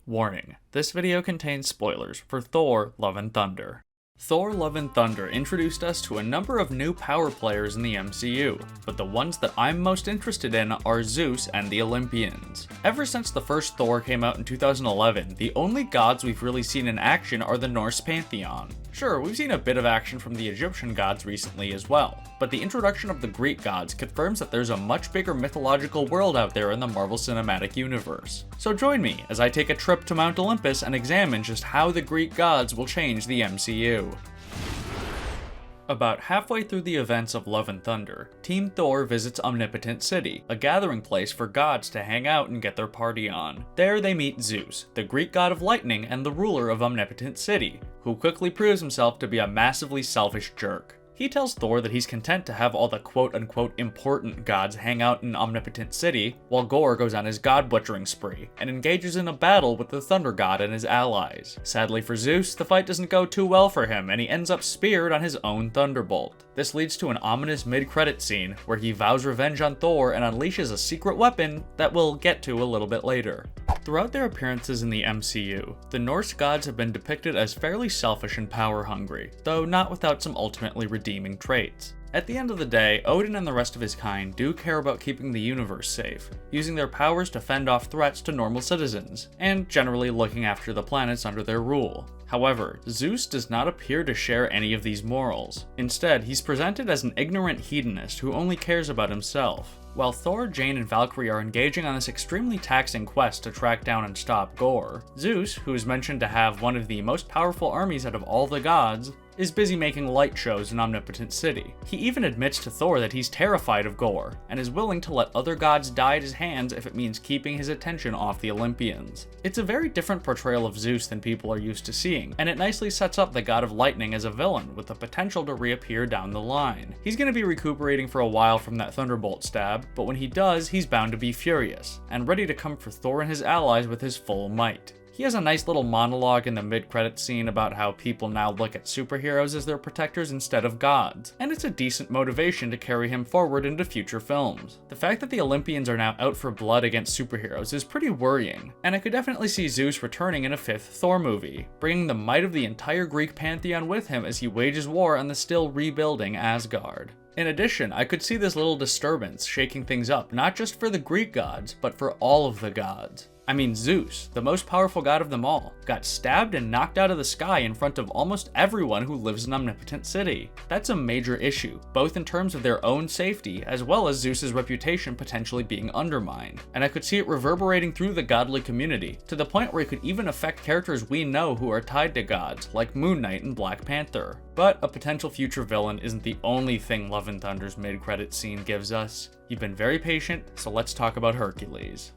Warning, this video contains spoilers for Thor: Love and Thunder. Thor: Love and Thunder introduced us to a number of new power players in the MCU, but the ones that I'm most interested in are Zeus and the Olympians. Ever since the first Thor came out in 2011, the only gods we've really seen in action are the Norse pantheon. Sure, we've seen a bit of action from the Egyptian gods recently as well, but the introduction of the Greek gods confirms that there's a much bigger mythological world out there in the Marvel Cinematic Universe. So join me as I take a trip to Mount Olympus and examine just how the Greek gods will change the MCU. About halfway through the events of Love and Thunder, Team Thor visits Omnipotent City, a gathering place for gods to hang out and get their party on. There they meet Zeus, the Greek god of lightning and the ruler of Omnipotent City, who quickly proves himself to be a massively selfish jerk. He tells Thor that he's content to have all the quote-unquote important gods hang out in Omnipotent City, while Gorr goes on his god-butchering spree, and engages in a battle with the Thunder God and his allies. Sadly for Zeus, the fight doesn't go too well for him, and he ends up speared on his own thunderbolt. This leads to an ominous mid-credit scene, where he vows revenge on Thor and unleashes a secret weapon that we'll get to a little bit later. Throughout their appearances in the MCU, the Norse gods have been depicted as fairly selfish and power-hungry, though not without some ultimately redeeming traits. At the end of the day, Odin and the rest of his kind do care about keeping the universe safe, using their powers to fend off threats to normal citizens, and generally looking after the planets under their rule. However, Zeus does not appear to share any of these morals. Instead, he's presented as an ignorant hedonist who only cares about himself. While Thor, Jane, and Valkyrie are engaging on this extremely taxing quest to track down and stop Gorr, Zeus, who is mentioned to have one of the most powerful armies out of all the gods, is busy making light shows in Omnipotent City. He even admits to Thor that he's terrified of Gorr, and is willing to let other gods die at his hands if it means keeping his attention off the Olympians. It's a very different portrayal of Zeus than people are used to seeing, and it nicely sets up the god of lightning as a villain with the potential to reappear down the line. He's going to be recuperating for a while from that thunderbolt stab, but when he does, he's bound to be furious, and ready to come for Thor and his allies with his full might. He has a nice little monologue in the mid-credits scene about how people now look at superheroes as their protectors instead of gods, and it's a decent motivation to carry him forward into future films. The fact that the Olympians are now out for blood against superheroes is pretty worrying, and I could definitely see Zeus returning in a fifth Thor movie, bringing the might of the entire Greek pantheon with him as he wages war on the still rebuilding Asgard. In addition, I could see this little disturbance shaking things up not just for the Greek gods, but for all of the gods. I mean, Zeus, the most powerful god of them all, got stabbed and knocked out of the sky in front of almost everyone who lives in Omnipotent City. That's a major issue, both in terms of their own safety, as well as Zeus's reputation potentially being undermined. And I could see it reverberating through the godly community, to the point where it could even affect characters we know who are tied to gods, like Moon Knight and Black Panther. But a potential future villain isn't the only thing Love and Thunder's mid-credit scene gives us. You've been very patient, so let's talk about Hercules.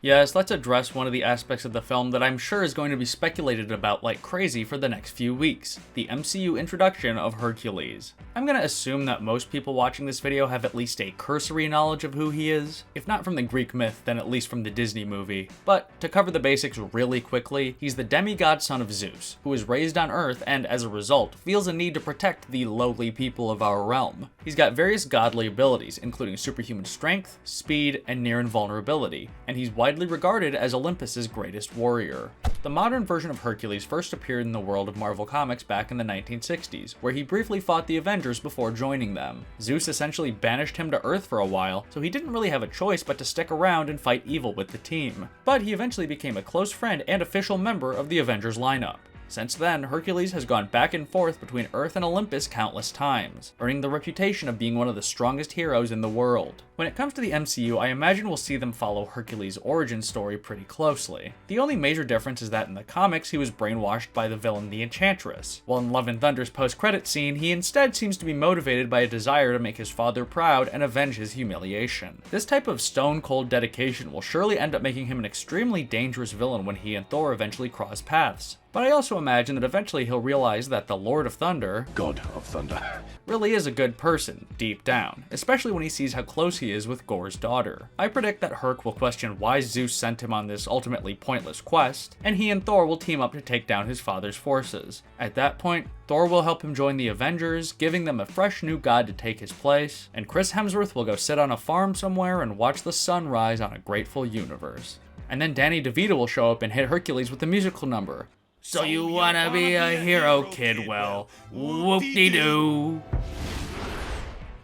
Yes, let's address one of the aspects of the film that I'm sure is going to be speculated about like crazy for the next few weeks, the MCU introduction of Hercules. I'm gonna assume that most people watching this video have at least a cursory knowledge of who he is, if not from the Greek myth, then at least from the Disney movie. But to cover the basics really quickly, he's the demigod son of Zeus, who is raised on Earth and as a result feels a need to protect the lowly people of our realm. He's got various godly abilities, including superhuman strength, speed, and near invulnerability, and he's widely regarded as Olympus's greatest warrior. The modern version of Hercules first appeared in the world of Marvel Comics back in the 1960s, where he briefly fought the Avengers before joining them. Zeus essentially banished him to Earth for a while, so he didn't really have a choice but to stick around and fight evil with the team. But he eventually became a close friend and official member of the Avengers lineup. Since then, Hercules has gone back and forth between Earth and Olympus countless times, earning the reputation of being one of the strongest heroes in the world. When it comes to the MCU, I imagine we'll see them follow Hercules' origin story pretty closely. The only major difference is that in the comics, he was brainwashed by the villain the Enchantress, while in Love and Thunder's post-credit scene, he instead seems to be motivated by a desire to make his father proud and avenge his humiliation. This type of stone-cold dedication will surely end up making him an extremely dangerous villain when he and Thor eventually cross paths. But I also imagine that eventually he'll realize that the Lord of Thunder, God of Thunder, really is a good person, deep down, especially when he sees how close he is with Gorr's daughter. I predict that Herc will question why Zeus sent him on this ultimately pointless quest, and he and Thor will team up to take down his father's forces. At that point, Thor will help him join the Avengers, giving them a fresh new god to take his place, and Chris Hemsworth will go sit on a farm somewhere and watch the sun rise on a grateful universe. And then Danny DeVito will show up and hit Hercules with a musical number. So you wanna be a hero, kid? Well, whoop-de-doo.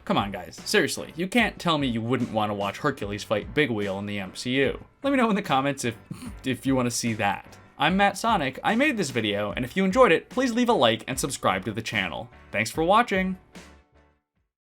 Come on guys, seriously, you can't tell me you wouldn't want to watch Hercules fight Big Wheel in the MCU. Let me know in the comments if you want to see that. I'm Matt Sonnack, I made this video, and if you enjoyed it, please leave a like and subscribe to the channel. Thanks for watching!